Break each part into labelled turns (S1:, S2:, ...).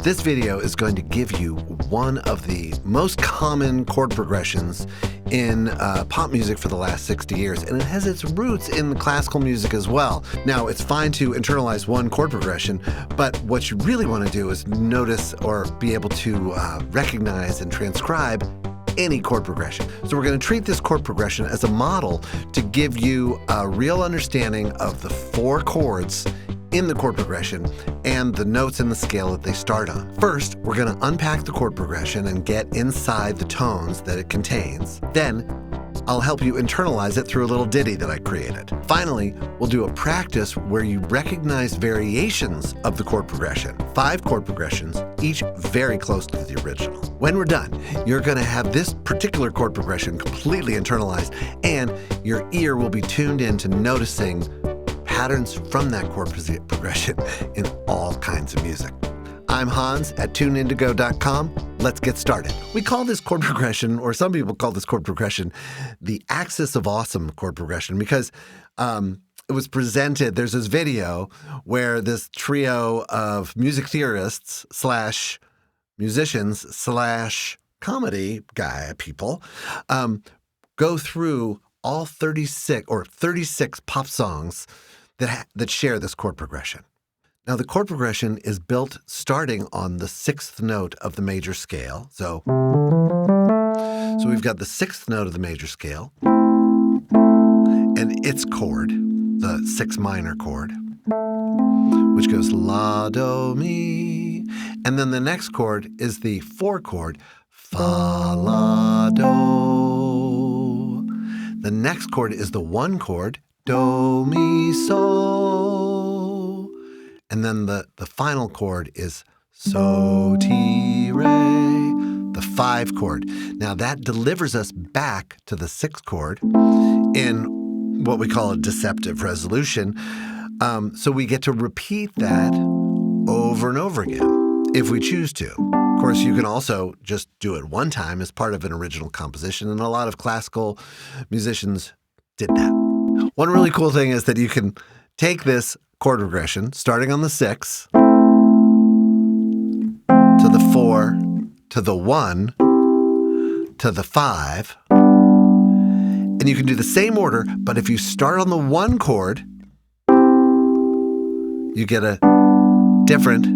S1: This video is going to give you one of the most common chord progressions in pop music for the last 60 years, and it has its roots in classical music as well. Now, it's fine to internalize one chord progression, but what you really want to do is notice or be able to recognize and transcribe any chord progression. So we're going to treat this chord progression as a model to give you a real understanding of the 4 chords in the chord progression and the notes in the scale that they start on. First, we're going to unpack the chord progression and get inside the tones that it contains. Then, I'll help you internalize it through a little ditty that I created. Finally, we'll do a practice where you recognize variations of the chord progression. 5 chord progressions, each very close to the original. When we're done, you're going to have this particular chord progression completely internalized, and your ear will be tuned in to noticing patterns from that chord progression in all kinds of music. I'm Hans at tuneindigo.com. Let's get started. We call this chord progression, or some people call this chord progression, the Axis of Awesome chord progression, because it was presented, there's this video where this trio of music theorists slash musicians slash comedy people go through all 36 pop songs that share this chord progression. Now, the chord progression is built starting on the 6th note of the major scale. So we've got the 6th note of the major scale and its chord, the 6 minor chord, which goes La, Do, Mi. And then the next chord is the 4 chord, Fa, La, Do. The next chord is the 1 chord, Do, Mi, So. And then the final chord is So, Ti, Re, the 5 chord. Now that delivers us back to the 6th chord in what we call a deceptive resolution. So we get to repeat that over and over again if we choose to. Of course, you can also just do it one time as part of an original composition, and a lot of classical musicians did that. One really cool thing is that you can take this chord progression, starting on the 6, to the 4, to the 1, to the 5, and you can do the same order, but if you start on the 1 chord, you get a different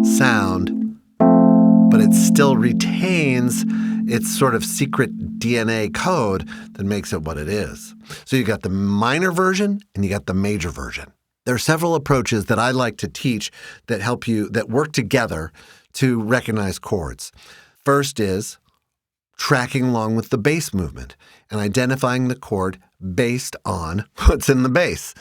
S1: sound, but it still retains its sort of secret DNA code that makes it what it is. So you got the minor version and you got the major version. There are several approaches that I like to teach that help you, that work together to recognize chords. First is tracking along with the bass movement and identifying the chord based on what's in the bass.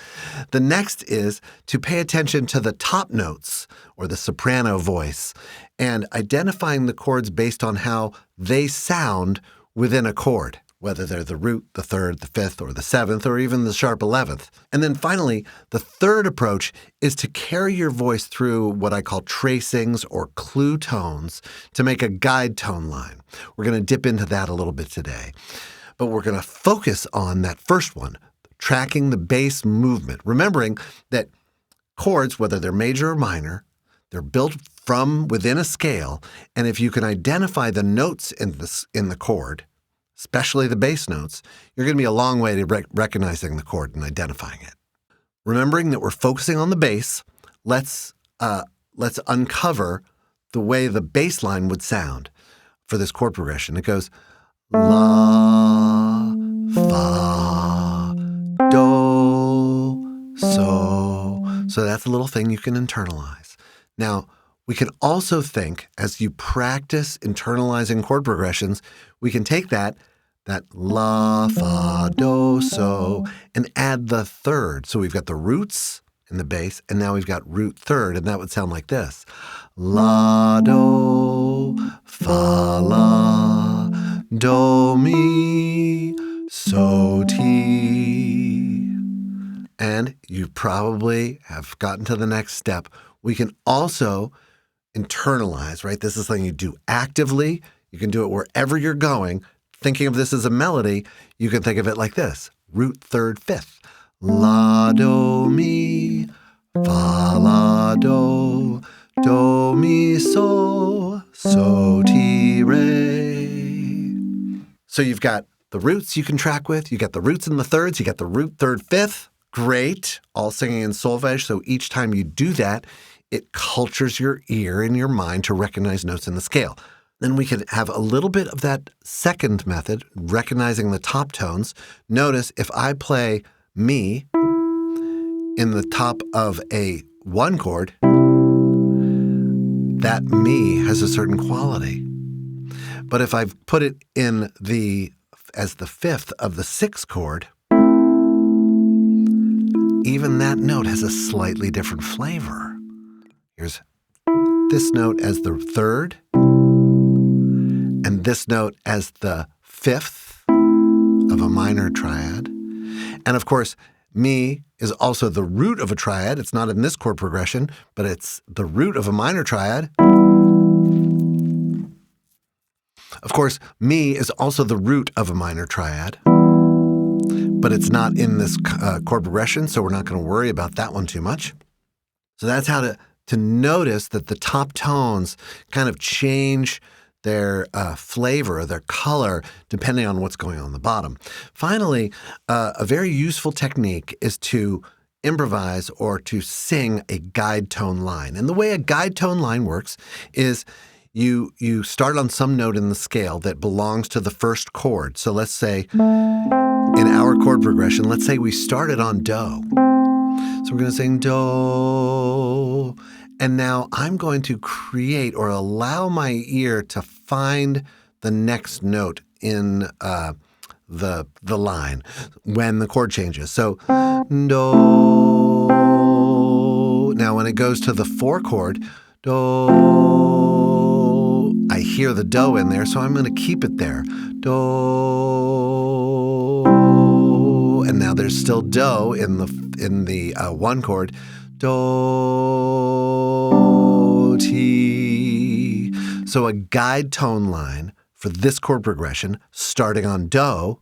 S1: The next is to pay attention to the top notes or the soprano voice and identifying the chords based on how they sound within a chord, whether they're the root, the 3rd, the 5th, or the 7th, or even the sharp 11th. And then finally, the third approach is to carry your voice through what I call tracings or clue tones to make a guide tone line. We're going to dip into that a little bit today. But we're going to focus on that first one, tracking the bass movement, remembering that chords, whether they're major or minor, they're built from within a scale, and if you can identify the notes in the chord, especially the bass notes, you're going to be a long way to recognizing the chord and identifying it. Remembering that we're focusing on the bass, let's uncover the way the bass line would sound for this chord progression. It goes La, Fa, Do, So. So that's a little thing you can internalize. Now, we can also think, as you practice internalizing chord progressions, we can take that La, Fa, Do, So, and add the 3rd. So we've got the roots in the bass, and now we've got root 3rd, and that would sound like this. La, Do, Fa, La, Do, Mi, So, Ti. And you probably have gotten to the next step. We can also internalize, right? This is something you do actively. You can do it wherever you're going. Thinking of this as a melody, you can think of it like this. Root 3rd, 5th. La, Do, Mi, Fa, La, Do, do, mi, so, ti, re. So you've got the roots you can track with. You got the roots in the thirds. You got the root third fifth. Great. All singing in solfège. So each time you do that, it cultures your ear and your mind to recognize notes in the scale. Then we could have a little bit of that second method, recognizing the top tones. Notice if I play mi in the top of a 1 chord, that mi has a certain quality. But if I put it in as the 5th of the 6th chord, even that note has a slightly different flavor. Here's this note as the 3rd, and this note as the 5th of a minor triad. And of course, mi is also the root of a triad. It's not in this chord progression, but it's the root of a minor triad. Of course, mi is also the root of a minor triad, but it's not in this chord progression, so we're not going to worry about that one too much. So that's how to notice that the top tones kind of change their flavor, their color, depending on what's going on the bottom. Finally, a very useful technique is to improvise or to sing a guide tone line. And the way a guide tone line works is you start on some note in the scale that belongs to the first chord. So let's say in our chord progression, let's say we started on do. So we're going to sing do. And now I'm going to create or allow my ear to find the next note in the line when the chord changes. So do. Now when it goes to the 4 chord, do, I hear the do in there, so I'm going to keep it there. Do. And now there's still do in the 1 chord. Do, ti. So a guide tone line for this chord progression, starting on do,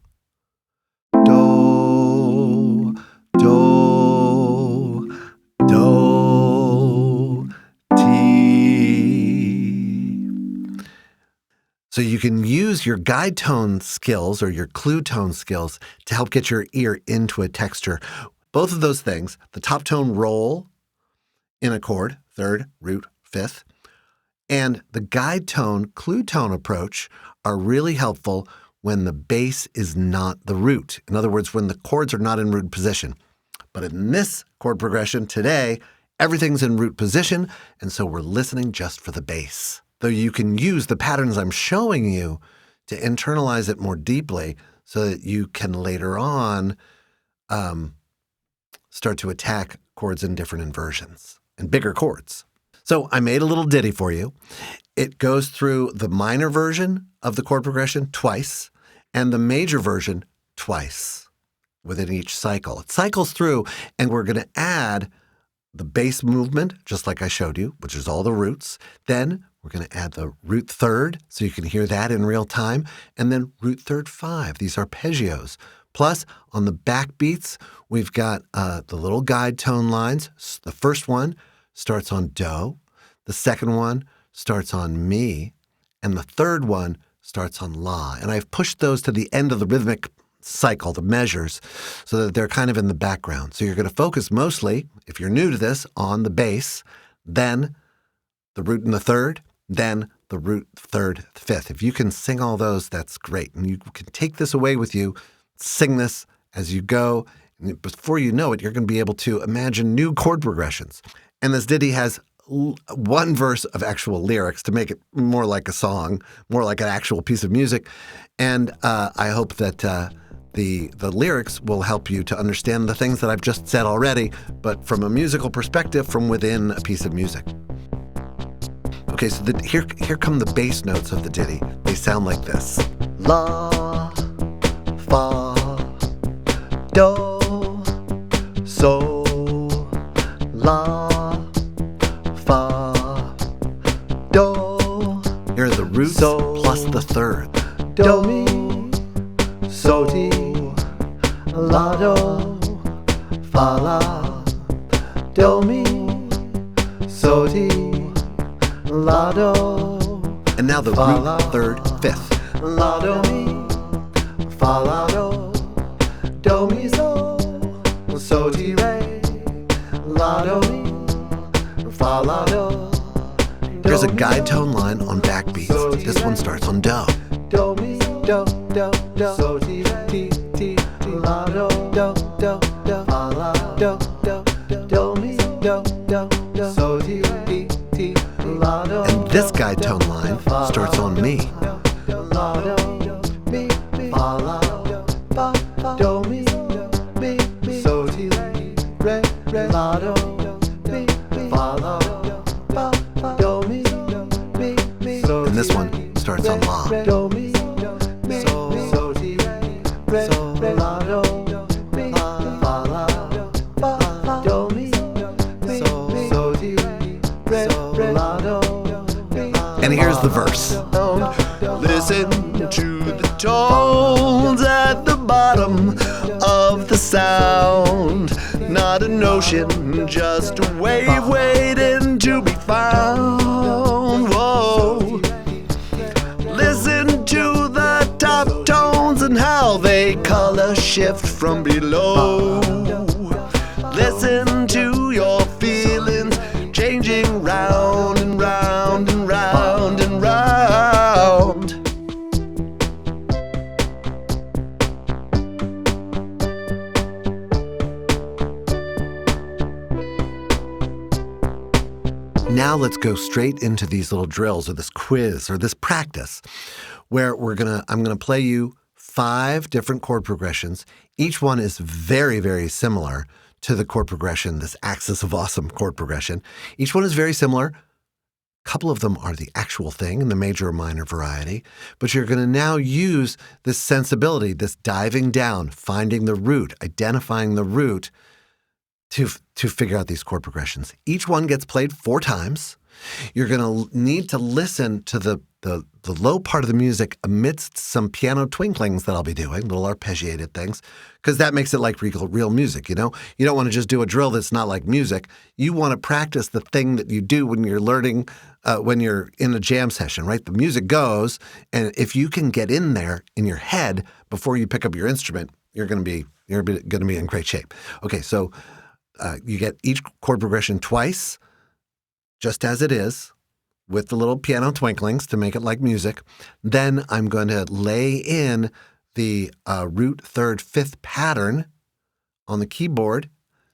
S1: do, do, do, ti. So you can use your guide tone skills or your clue tone skills to help get your ear into a texture. Both of those things, the top tone roll in a chord, 3rd, root, 5th, and the guide tone, clue tone approach are really helpful when the bass is not the root. In other words, when the chords are not in root position. But in this chord progression today, everything's in root position, and so we're listening just for the bass. Though you can use the patterns I'm showing you to internalize it more deeply so that you can later on start to attack chords in different inversions and bigger chords. So I made a little ditty for you. It goes through the minor version of the chord progression twice and the major version twice within each cycle. It cycles through, and we're going to add the bass movement, just like I showed you, which is all the roots. Then we're going to add the root 3rd, so you can hear that in real time, and then root 3rd 5. These arpeggios. Plus, on the backbeats, we've got the little guide tone lines. The first one starts on do. The second one starts on mi. And the third one starts on la. And I've pushed those to the end of the rhythmic cycle, the measures, so that they're kind of in the background. So you're going to focus mostly, if you're new to this, on the bass, then the root in the 3rd, then the root 3rd, 5th. If you can sing all those, that's great. And you can take this away with you, sing this as you go. And before you know it, you're going to be able to imagine new chord progressions. And this ditty has one verse of actual lyrics to make it more like a song, more like an actual piece of music. And I hope that the lyrics will help you to understand the things that I've just said already, but from a musical perspective, from within a piece of music. Okay, so here come the bass notes of the ditty. They sound like this. La, fa, do, so, la, fa, do. Here are the roots plus the 3rd. Do, mi, so, ti, la, do, fa, la, do, mi, so, ti,
S2: La do.
S1: And now the root third fifth.
S2: La do mi, fa la do mi so ti re, la do mi, fa la do.
S1: There's a guide tone line on backbeats. This one starts on do.
S2: Do mi do so ti re, la do fa la do mi do so ti la do.
S1: And this guide tone line starts on me.
S2: La do mi fa la do mi so ti re la do mi fa la do mi so.
S1: And this one starts on la.
S2: Do mi so ti re la do mi fa la do mi so ti re la do.
S1: And here's the verse.
S2: Listen to the tones at the bottom of the sound. Not a notion, just a wave waiting to be found. Whoa. Listen to the top tones and how they color shift from below. Listen to your feelings changing round and round and round and round.
S1: Now let's go straight into these little drills or this quiz or this practice where I'm gonna play you 5 different chord progressions. Each one is very, very similar to the chord progression, this Axis of Awesome chord progression. Each one is very similar. A couple of them are the actual thing in the major or minor variety, but you're going to now use this sensibility, this diving down, finding the root, identifying the root to figure out these chord progressions. Each one gets played 4 times. You're going to need to listen to the low part of the music amidst some piano twinklings that I'll be doing, little arpeggiated things, because that makes it like real music, you know? You don't want to just do a drill that's not like music. You want to practice the thing that you do when you're learning, when you're in a jam session, right? The music goes, and if you can get in there in your head before you pick up your instrument, you're going to be in great shape. Okay, so you get each chord progression twice, just as it is, with the little piano twinklings to make it like music. Then I'm going to lay in the root third fifth pattern on the keyboard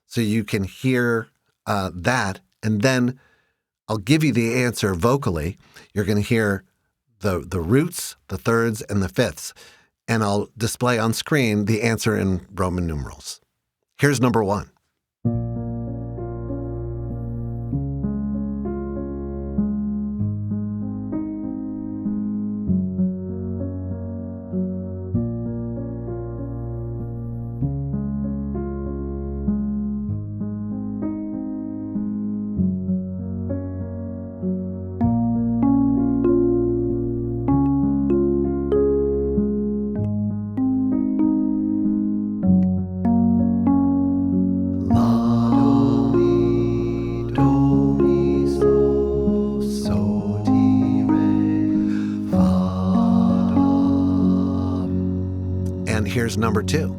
S1: so you can hear that. And then I'll give you the answer vocally. You're going to hear the roots, the thirds, and the fifths. And I'll display on screen the answer in Roman numerals. Here's number 1. And here's number 2.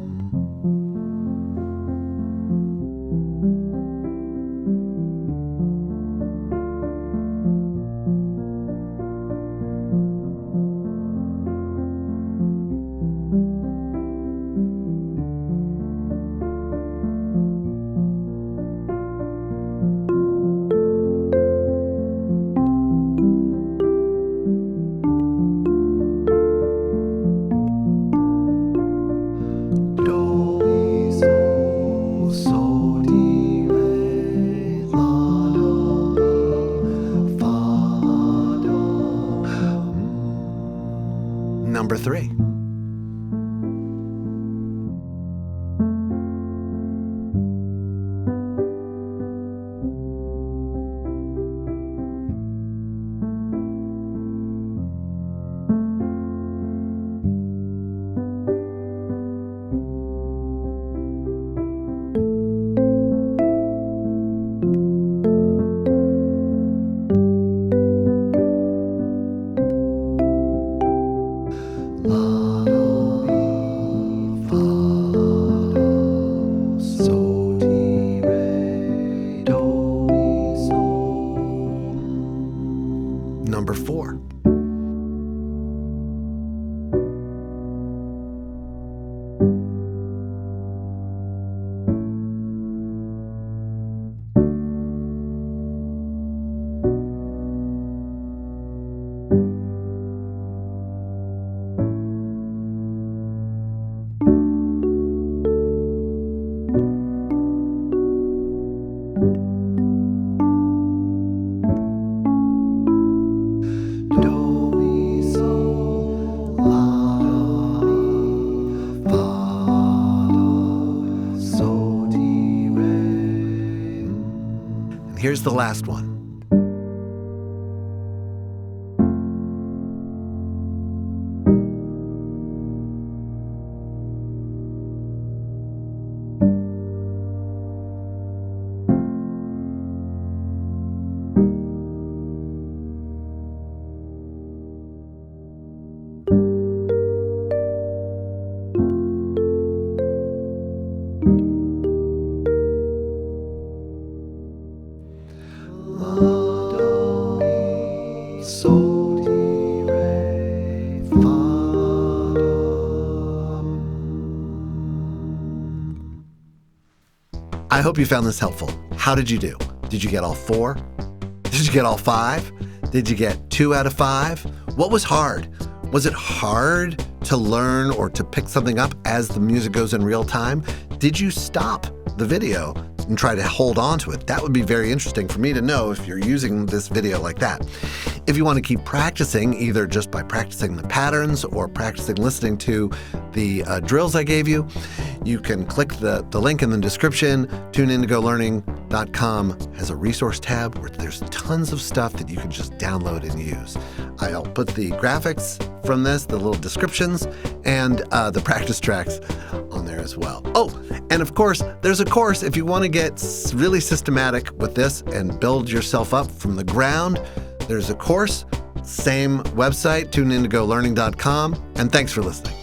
S1: Number 3. number 4. Here's the last one. I hope you found this helpful. How did you do? Did you get all 4? Did you get all 5? Did you get 2 out of 5? What was hard? Was it hard to learn or to pick something up as the music goes in real time? Did you stop the video and try to hold on to it? That would be very interesting for me to know if you're using this video like that. If you want to keep practicing, either just by practicing the patterns or practicing listening to the drills I gave you, you can click the link in the description. TuneIndigoLearning.com has a resource tab where there's tons of stuff that you can just download and use. I'll put the graphics from this, the little descriptions, and the practice tracks on there as well. Oh, and of course, there's a course if you want to get really systematic with this and build yourself up from the ground. There's a course, same website, TuneIndigoLearning.com, and thanks for listening.